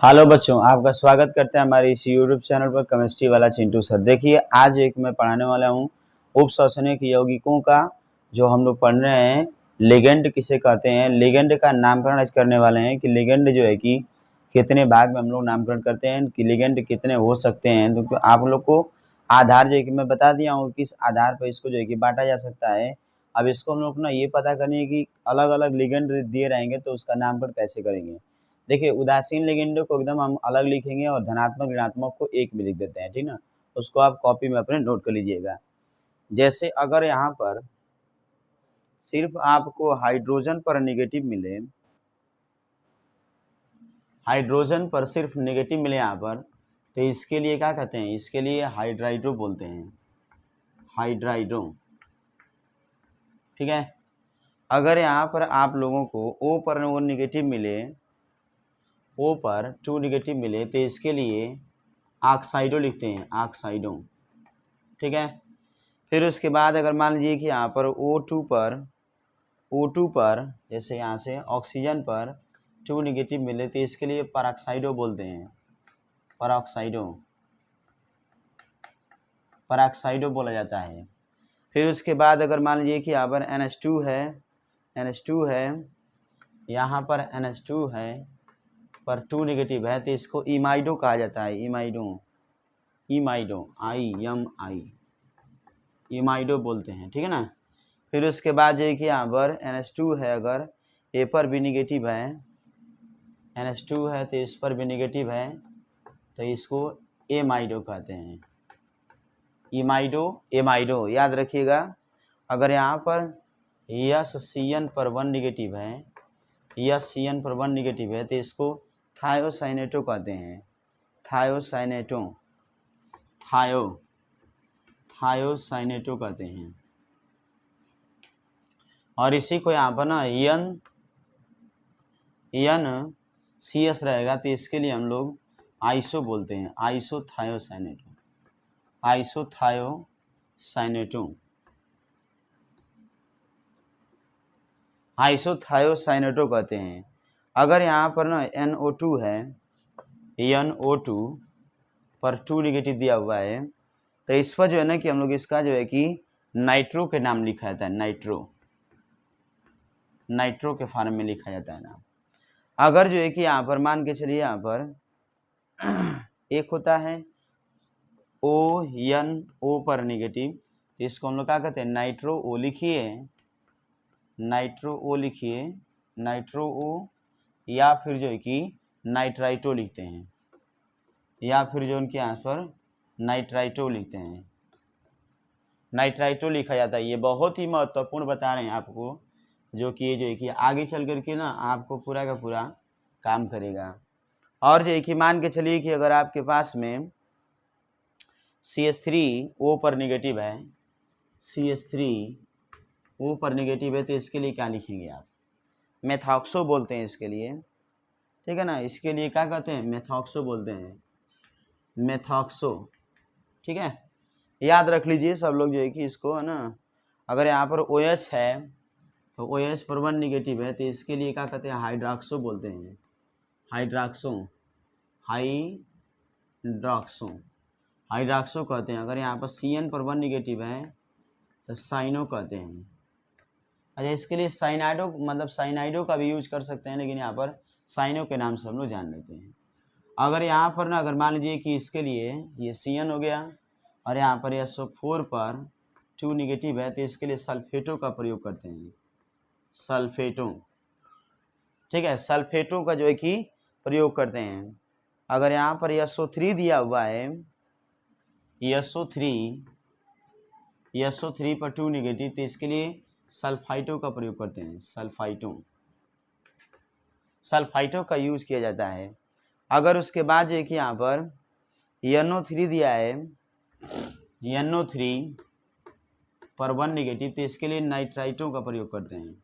Hello बच्चों, आपका स्वागत करते हैं हमारे इस यूट्यूब चैनल पर केमिस्ट्री वाला चिंटू सर। देखिए, आज एक मैं पढ़ाने वाला हूँ उपश्वसनीय यौगिकों का जो हम लोग पढ़ रहे हैं। लिगेंड किसे कहते हैं, लिगेंड का नामकरण आज करने वाले हैं कि लिगेंड जो है कि कितने भाग में हम लोग नामकरण करते हैं, कि लिगेंड कितने हो सकते हैं। तो आप लोग को आधार जो है कि मैं बता दिया हूँ किस आधार पर इसको जो है कि बांटा जा सकता है। अब इसको हम लोग ना ये पता करनी है कि अलग अलग लिगेंड दिए रहेंगे तो उसका नामकरण कैसे करेंगे। देखिए, उदासीन लिगेंडों को एकदम हम अलग लिखेंगे और धनात्मक ऋणात्मक को एक में लिख देते हैं, ठीक ना। उसको आप कॉपी में अपने नोट कर लीजिएगा। जैसे अगर यहाँ पर सिर्फ आपको हाइड्रोजन पर नेगेटिव मिले, हाइड्रोजन पर सिर्फ नेगेटिव मिले यहाँ पर, तो इसके लिए क्या कहते हैं, इसके लिए हाइड्राइडो बोलते हैं, हाइड्राइडो। ठीक है। अगर यहाँ पर आप लोगों को ओ पर वो नेगेटिव मिले, ओ पर 2 नेगेटिव मिले, तो इसके लिए ऑक्साइडो लिखते हैं, ऑक्साइडो। ठीक है। फिर उसके बाद अगर मान लीजिए कि यहाँ पर O2 पर जैसे यहाँ से ऑक्सीजन पर 2 नेगेटिव मिले, तो इसके लिए परऑक्साइडो बोलते हैं, परऑक्साइडो, परऑक्साइडो बोला जाता है। फिर उसके बाद अगर मान लीजिए कि यहाँ पर NH2 है, NH2 है, यहाँ पर NH2 है पर 2 नेगेटिव है, तो इसको इमाइडो कहा जाता है, इमाइडो, इमाइडो, IMI, इमाइडो बोलते हैं। ठीक है ना। फिर उसके बाद जो है कि यहाँ पर NH2 है, अगर ए पर भी निगेटिव है, NH2 है तो इस पर भी निगेटिव है, तो इसको एमाइडो कहते हैं, इमाइडो, एमाइडो याद रखिएगा। अगर यहाँ पर CN पर 1 निगेटिव है, CN पर 1 निगेटिव है, तो इसको थायोसाइनेटो कहते हैं, थायोसाइनेटो, थायोसाइनेटो कहते हैं। और इसी को यहाँ पर ना NCS रहेगा, तो इसके लिए हम लोग आइसो बोलते हैं, आइसोथायोसाइनेटो, आइसोथायोसाइनेटो, आइसोथायोसाइनेटो कहते हैं। अगर यहाँ पर ना NO2 है, NO2 पर 2 नेगेटिव दिया हुआ है, तो इस पर जो है ना कि हम लोग इसका जो है कि नाइट्रो के नाम लिखा जाता है, नाइट्रो, नाइट्रो के फॉर्म में लिखा जाता है नाम। अगर जो है कि यहाँ पर मान के चलिए यहाँ पर एक होता है O पर नेगेटिव, तो इसको हम लोग क्या कहते हैं, नाइट्रो O लिखिए, नाइट्रो O लिखिए, नाइट्रो O, या फिर जो है कि नाइट्राइटो लिखते हैं, या फिर जो उनके यहाँ पर नाइट्राइटो लिखते हैं, नाइट्राइटो लिखा जाता है। ये बहुत ही महत्वपूर्ण बता रहे हैं आपको, जो कि ये जो है कि आगे चल करके ना आपको पूरा का पूरा काम करेगा। और जो है कि मान के चलिए कि अगर आपके पास में CH3O पर नेगेटिव है, CH3O पर नेगेटिव है, तो इसके लिए क्या लिखेंगे आप, मेथॉक्सो बोलते हैं इसके लिए। ठीक है ना। इसके लिए क्या कहते हैं, मेथॉक्सो बोलते हैं, मेथॉक्सो। ठीक है। याद रख लीजिए सब लोग जो है कि इसको, है ना। अगर यहाँ पर OH है तो OH पर 1 नेगेटिव है, तो इसके लिए क्या कहते हैं, हाइड्रॉक्सो बोलते हैं, हाइड्रॉक्सो, हाइड्रॉक्सो, हाइड्रॉक्सो कहते हैं। अगर यहाँ पर CN पर 1 नेगेटिव है तो साइनो कहते हैं। अच्छा, इसके लिए साइनाइडो, मतलब साइनाइडो का भी यूज कर सकते हैं, लेकिन यहाँ पर साइनो के नाम से हम लोग जान लेते हैं। अगर यहाँ पर ना, अगर मान लीजिए कि इसके लिए ये CN हो गया और यहाँ पर SO4 पर 2 नेगेटिव है, तो इसके लिए सल्फेटो का प्रयोग करते हैं, सल्फेटो। ठीक है, सल्फेटो का जो है कि प्रयोग करते हैं। अगर यहाँ पर SO3 दिया हुआ है, SO3 पर 2 नेगेटिव, तो इसके लिए सल्फाइटो का प्रयोग करते हैं, सल्फाइटो, सल्फाइटो का यूज किया जाता है। अगर उसके बाद जो है कि यहाँ पर NO3 दिया है, NO3 पर 1 नेगेटिव, तो इसके लिए नाइट्राइटो का प्रयोग करते हैं,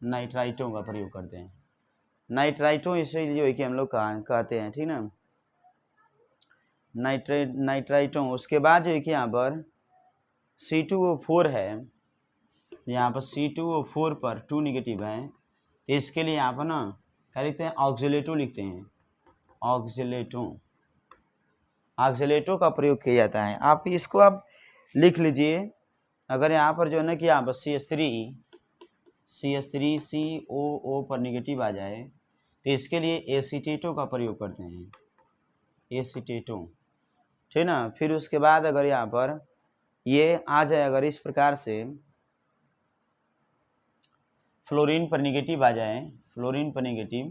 नाइट्राइटो का प्रयोग करते हैं, नाइट्राइटो इसे जो है कि हम लोग कहते हैं। ठीक ना, नाइट्राइटो। उसके बाद जो है कि यहाँ पर C2O4 है, यहाँ पर C2O4 पर 2 नेगेटिव है, तो इसके लिए यहाँ पर ना क्या लिखते हैं, ऑक्सीलेटो लिखते हैं, ऑक्सीलेटों, ऑक्सीलेटों का प्रयोग किया जाता है। आप इसको आप लिख लीजिए। अगर यहाँ पर जो है ना कि यहाँ पर CH3 COO पर निगेटिव आ जाए तो इसके लिए एसीटेटों का प्रयोग करते हैं, एसीटेटों, ठीक ना। फिर उसके बाद अगर यहाँ पर ये आ जाए, अगर इस प्रकार से फ्लोरीन पर निगेटिव आ जाए, फ्लोरीन पर निगेटिव,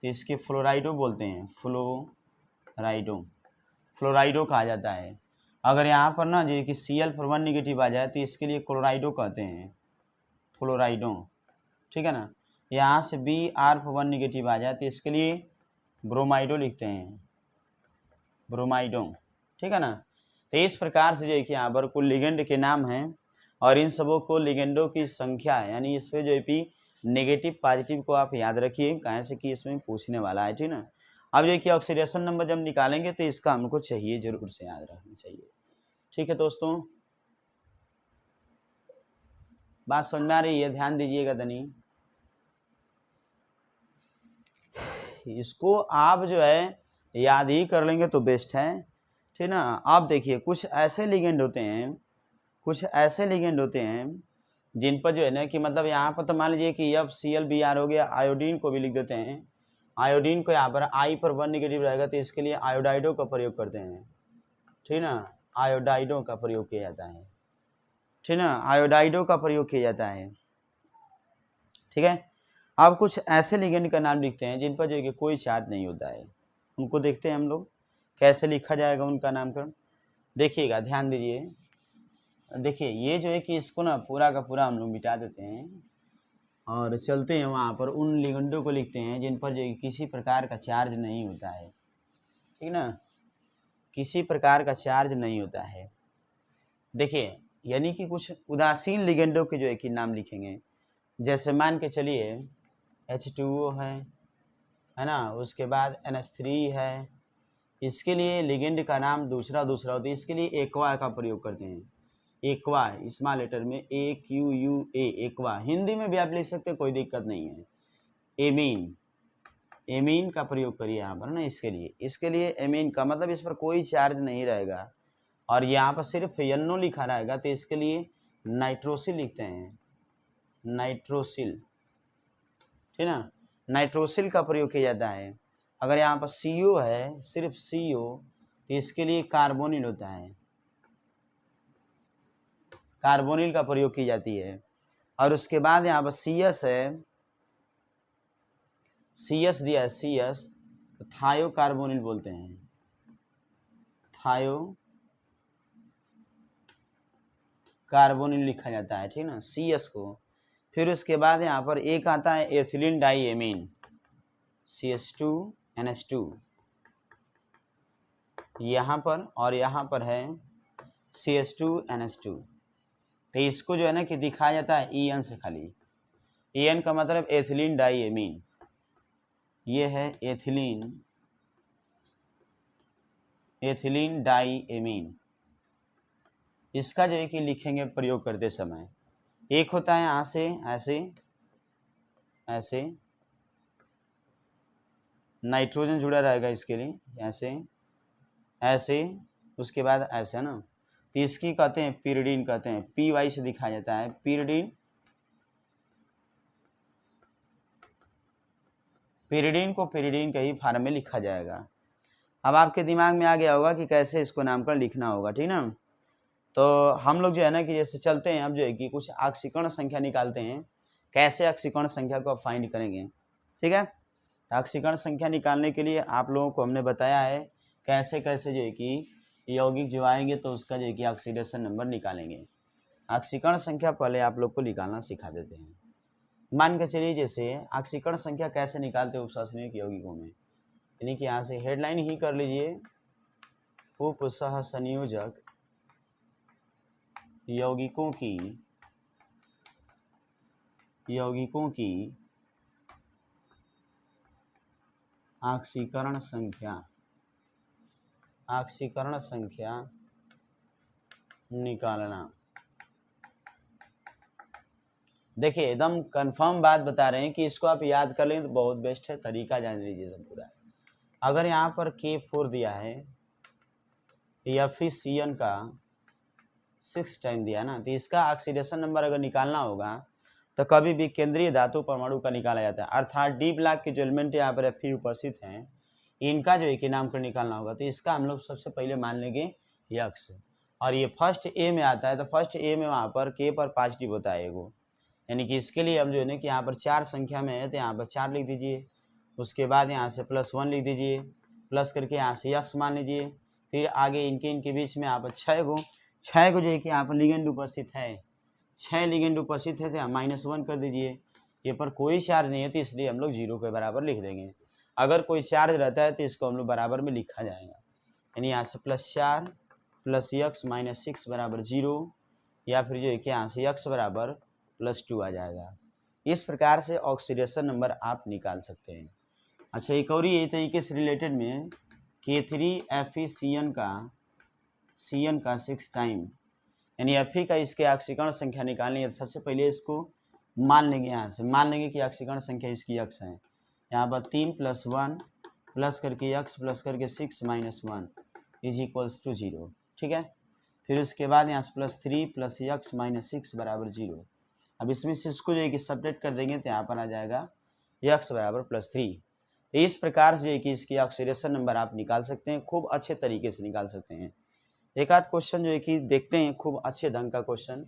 तो इसके फ्लोराइडो बोलते हैं, फ्लोराइडो कहा जाता है। अगर यहाँ पर ना जो कि Cl पर 1 निगेटिव आ जाए तो इसके लिए क्लोराइडो कहते हैं, फ्लोराइडो, ठीक है ना। यहाँ से Br पर 1 निगेटिव आ जाए तो इसके लिए ब्रोमाइडो लिखते हैं, ब्रोमाइडो, ठीक है ना। तो इस प्रकार से जो है कि यहाँ पर कुल लिगेंड के नाम हैं और इन सबों को लिगेंडों की संख्या है, यानी इस पर जो है नेगेटिव पॉजिटिव को आप याद रखिए, कहाँ से कि इसमें पूछने वाला है, ठीक ना। अब जो कि ऑक्सीडेशन नंबर जब निकालेंगे तो इसका हमको चाहिए, जरूर से याद रखना चाहिए, ठीक है दोस्तों। बात समझ में आ रही है? ध्यान दीजिएगा धनी, इसको आप जो है याद ही कर लेंगे तो बेस्ट है, ठीक ना। आप देखिए कुछ ऐसे लिगेंड होते हैं, कुछ ऐसे लिगेंड होते हैं जिन पर जो है ना कि मतलब यहाँ पर तो मान लीजिए कि अब ClBr हो गया, आयोडीन को भी लिख देते हैं, आयोडीन को यहाँ पर I पर 1 निगेटिव रहेगा तो इसके लिए आयोडाइडो का प्रयोग करते हैं, ठीक ना, आयोडाइडो का प्रयोग किया जाता है, ठीक ना, आयोडाइडो का प्रयोग किया जाता है, ठीक है। अब कुछ ऐसे लिगेंड का नाम लिखते हैं जिन पर जो है कि कोई चार्ज नहीं होता है, उनको देखते हैं हम लोग कैसे लिखा जाएगा उनका नामकरण। देखिएगा, ध्यान दीजिए, देखिए ये जो है कि इसको ना पूरा का पूरा हम लोग मिटा देते हैं और चलते हैं वहाँ पर उन लिगेंडों को लिखते हैं जिन पर जो किसी प्रकार का चार्ज नहीं होता है, ठीक ना, किसी प्रकार का चार्ज नहीं होता है। देखिए यानी कि कुछ उदासीन लिगेंडों के जो है कि नाम लिखेंगे, जैसे मान के चलिए H2O है ना, उसके बाद NH3 है, इसके लिए लिगेंड का नाम दूसरा होता है, इसके लिए एक्वा का प्रयोग करते हैं, एक्वा, स्मॉल लेटर में AQUA, एक्वा, हिंदी में भी आप लिख सकते हैं, कोई दिक्कत नहीं है। एमीन, एमीन का प्रयोग करिए यहाँ पर ना, इसके लिए एमीन का मतलब इस पर कोई चार्ज नहीं रहेगा और यहाँ पर सिर्फ NO लिखा रहेगा तो इसके लिए नाइट्रोसिल लिखते हैं, नाइट्रोसिल, ठीक ना, नाइट्रोसिल का प्रयोग किया जाता है। अगर यहाँ पर CO है, सिर्फ CO, तो इसके लिए कार्बोनिल होता है, कार्बोनिल का प्रयोग की जाती है। और उसके बाद यहाँ पर CS है, CS दिया है, CS, तो थायो कार्बोनिल बोलते हैं, थायो कार्बोनिल लिखा जाता है, ठीक ना, CS को। फिर उसके बाद यहाँ पर एक आता है एथिलीन डाईएमीन, CH2NH2 यहाँ पर, और यहाँ पर है CH2NH2, तो इसको जो है ना कि दिखाया जाता है EN से खाली, EN का मतलब एथिलीन डाईएमीन, ये है एथिलीन डाईएमीन। इसका जो है कि लिखेंगे प्रयोग करते समय, एक होता है यहाँ से ऐसे नाइट्रोजन जुड़ा रहेगा इसके लिए, ऐसे उसके बाद ऐसे ना, तो इसकी कहते हैं pyridine, कहते हैं PY से दिखाया जाता है, pyridine को pyridine के ही फॉर्म में लिखा जाएगा। अब आपके दिमाग में आ गया होगा कि कैसे इसको नामकरण लिखना होगा, ठीक ना। तो हम लोग जो है ना कि जैसे चलते हैं, अब जो है कि कुछ ऑक्सीकरण संख्या निकालते हैं, कैसे ऑक्सीकरण संख्या को फाइंड करेंगे, ठीक है। ऑक्सीकरण संख्या निकालने के लिए आप लोगों को हमने बताया है कैसे कैसे जो है कि यौगिक जो आएंगे तो उसका जो है कि ऑक्सीडेशन नंबर निकालेंगे। ऑक्सीकरण संख्या पहले आप लोग को निकालना सिखा देते हैं। मान के चलिए जैसे ऑक्सीकरण संख्या कैसे निकालते हैं उपसहसनिक यौगिकों में, यानी कि यहाँ से हेडलाइन ही कर लीजिए, उपसहसंयोजक यौगिकों की ऑक्सीकरण संख्या निकालना। देखिए एकदम कंफर्म बात बता रहे हैं कि इसको आप याद कर लें तो बहुत बेस्ट है, तरीका जान लीजिए सब पूरा। अगर यहाँ पर K4 दिया है या फिर Cn का 6 टाइम दिया ना, तो इसका ऑक्सीडेशन नंबर अगर निकालना होगा तो कभी भी केंद्रीय धातु परमाणु का निकाला जाता है, अर्थात डी ब्लॉक के जो एलिमेंट यहाँ पर Fe उपस्थित हैं इनका जो है कि नामकरण निकालना होगा। तो इसका हम लोग सबसे पहले मान लेंगे यक्स, और ये फर्स्ट ए में आता है तो फर्स्ट ए में वहाँ पर K पर पॉजिटिव होता है एगो, यानी कि इसके लिए हम जो है ना कि यहाँ पर 4 संख्या में है तो यहाँ पर 4 लिख दीजिए, उसके बाद यहाँ से +1 लिख दीजिए, प्लस करके यहाँ से यक्स मान लीजिए, फिर आगे इनके बीच में यहाँ पर 6 गो जो है कि यहाँ पर लिगेंड उपस्थित है, 6 लिगेंड उपस्थित है तो यहाँ -1 कर दीजिए। ये पर कोई चार्ज नहीं है तो इसलिए हम लोग 0 के बराबर लिख देंगे। अगर कोई चार्ज रहता है तो इसको हम लोग बराबर में लिखा जाएगा, यानी यहाँ से +4 + यक्स -6 बराबर 0, या फिर जो है कि यहाँ से यक्स बराबर +2 आ जाएगा। इस प्रकार से ऑक्सीडेशन नंबर आप निकाल सकते हैं। अच्छा, एक और ये तरीके से रिलेटेड में K3FeCN का 6 टाइम, यानी Fe का इसके ऑक्सीकरण संख्या निकालनी है तो सबसे पहले इसको मान लेंगे, यहाँ से मान लेंगे कि ऑक्सीकरण संख्या इसकी यक्स है। यहाँ पर 3 + 1 प्लस करके यक्स प्लस करके 6 - 1 = 0, ठीक है। फिर उसके बाद यहाँ से +3 + यक्स -6 बराबर 0। अब इसमें से इसको जो है कि सब्ट्रैक्ट कर देंगे तो यहाँ पर आ जाएगा यक्स बराबर +3। तो इस प्रकार से जो है कि इसकी ऑक्सीडेशन नंबर आप निकाल सकते हैं, खूब अच्छे तरीके से निकाल सकते हैं। एक आध क्वेश्चन जो है कि देखते हैं, खूब अच्छे ढंग का क्वेश्चन।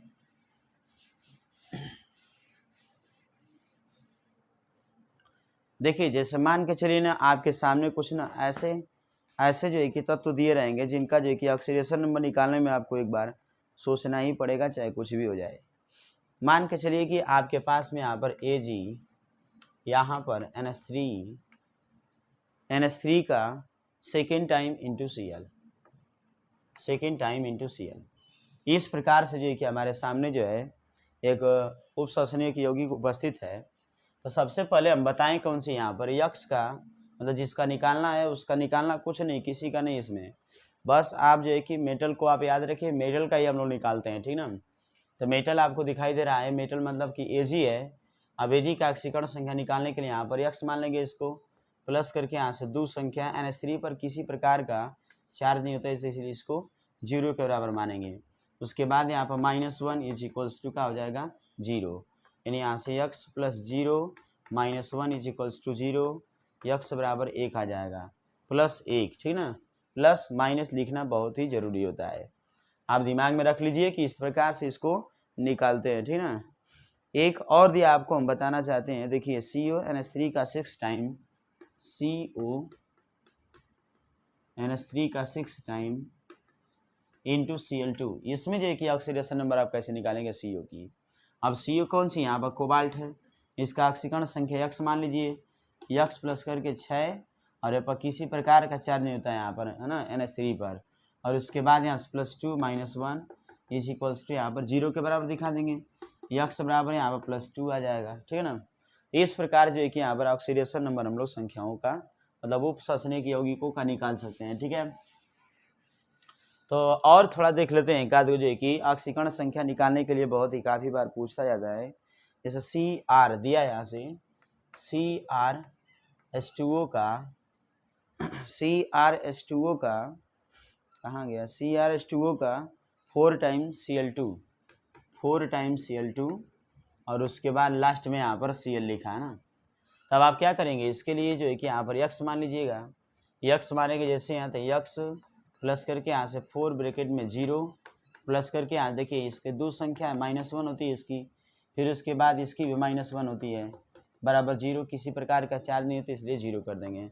देखिए, जैसे मान के चलिए ना आपके सामने कुछ ना ऐसे जो है कि तत्व दिए रहेंगे जिनका जो है कि ऑक्सीडेशन नंबर निकालने में आपको एक बार सोचना ही पड़ेगा, चाहे कुछ भी हो जाए। मान के चलिए कि आपके पास में यहाँ पर Ag, यहाँ पर NH3 का सेकेंड टाइम इंटू Cl। इस प्रकार से जो है कि हमारे सामने जो है एक उपसंसनीय यौगिक उपस्थित है। तो सबसे पहले हम बताएं कौन सी यहाँ पर यक्स का, मतलब जिसका निकालना है उसका निकालना, कुछ नहीं, किसी का नहीं इसमें, बस आप जो है कि मेटल को आप याद रखिए, मेटल का ही हम लोग निकालते हैं, ठीक ना। तो मेटल आपको दिखाई दे रहा है, मेटल मतलब कि Ag है। अब Ag का ऑक्सीकरण संख्या निकालने के लिए यहाँ पर यक्स मान लेंगे, इसको प्लस करके यहाँ से 2 संख्या NH3 पर किसी प्रकार का चार्ज नहीं होता है इसलिए इसको 0 के बराबर मानेंगे। उसके बाद यहाँ पर -1 = क्या हो जाएगा 0, यानी यहाँ से यक्स + 0 -1 = 0, यक्स बराबर 1 आ जाएगा, +1, ठीक ना। प्लस माइनस लिखना बहुत ही ज़रूरी होता है, आप दिमाग में रख लीजिए कि इस प्रकार से इसको निकालते हैं, ठीक ना। एक और दिया आपको हम बताना चाहते हैं, देखिए CONH3 का 6 टाइम, CONH3 का 6 टाइम इंटू Cl2, इसमें जो है कि ऑक्सीडेशन नंबर आप कैसे निकालेंगे CO की। अब CO कौन सी, यहाँ पर कोबाल्ट है, इसका ऑक्सीकरण संख्या यक्स मान लीजिए, यक्स प्लस करके 6, और यहाँ पर किसी प्रकार का चार्ज नहीं होता है यहाँ पर, है ना, NH3 पर। और उसके बाद यहाँ से +2 - 1 = यहाँ पर 0 के बराबर दिखा देंगे, यक्स बराबर यहाँ पर +2 आ जाएगा, ठीक है ना। इस प्रकार जो है कि यहाँ पर ऑक्सीडेशन नंबर हम लोग संख्याओं का, मतलब उपसंसनीय यौगिकों का निकाल सकते हैं, ठीक है। तो और थोड़ा देख लेते हैं, एक आध जो है कि ऑक्सीकरण संख्या निकालने के लिए बहुत ही काफ़ी बार पूछा जाता है। जैसे Cr दिया, यहाँ से CrH2O का कहाँ गया, CrH2O का 4 टाइम Cl2, और उसके बाद लास्ट में यहाँ पर Cl लिखा है ना। तब आप क्या करेंगे, इसके लिए जो है कि यहाँ पर यक्स मान लीजिएगा, यक्स मानेंगे जैसे यहाँ तो यक्स प्लस करके यहाँ से 4 ब्रैकेट में 0 प्लस करके यहाँ देखिए इसके 2 संख्या है, -1 होती है इसकी, फिर उसके बाद इसकी भी -1 होती है, बराबर 0, किसी प्रकार का चार्ज नहीं होता इसलिए 0 कर देंगे,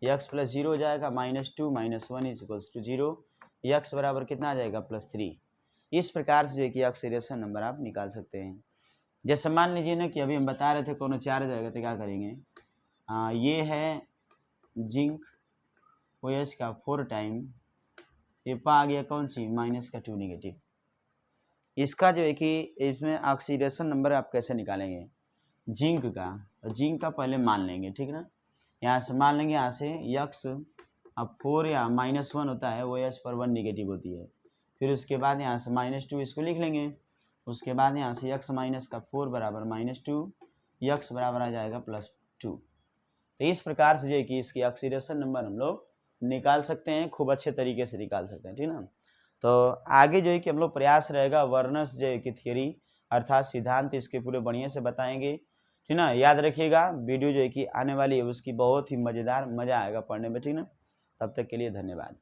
यक्स प्लस 0 हो जाएगा, -2 - 1 = 0, यक्स बराबर कितना आ जाएगा +3। इस प्रकार से जो है कि ऑक्सीडेशन नंबर आप निकाल सकते हैं। जैसे मान लीजिए ना कि अभी हम बता रहे थे कोनो चार्ज रहेगा तो क्या करेंगे, ये है जिंक OH का 4 टाइम, ये पा आ गया कौन सी, -2 नेगेटिव। इसका जो है कि इसमें ऑक्सीडेशन नंबर आप कैसे निकालेंगे, जिंक का, तो जिंक का पहले मान लेंगे, ठीक ना। यहाँ से मान लेंगे, यहाँ से यक्स, अब 4 या -1 होता है, OH पर 1 नेगेटिव होती है, फिर उसके बाद यहाँ से -2 इसको लिख लेंगे, उसके बाद यहाँ से यक्स माइनस का 4 बराबर -2, यक्स बराबर आ जाएगा +2। तो इस प्रकार से जो है कि इसकी ऑक्सीडेशन नंबर हम लोग निकाल सकते हैं, खूब अच्छे तरीके से निकाल सकते हैं, ठीक ना। तो आगे जो है कि हम लोग प्रयास रहेगा वर्नर्स जो है कि थियरी अर्थात सिद्धांत इसके पूरे बढ़िया से बताएंगे, ठीक ना। याद रखिएगा वीडियो जो है कि आने वाली है उसकी बहुत ही मज़ेदार, मज़ा आएगा पढ़ने में, ठीक ना। तब तक के लिए धन्यवाद।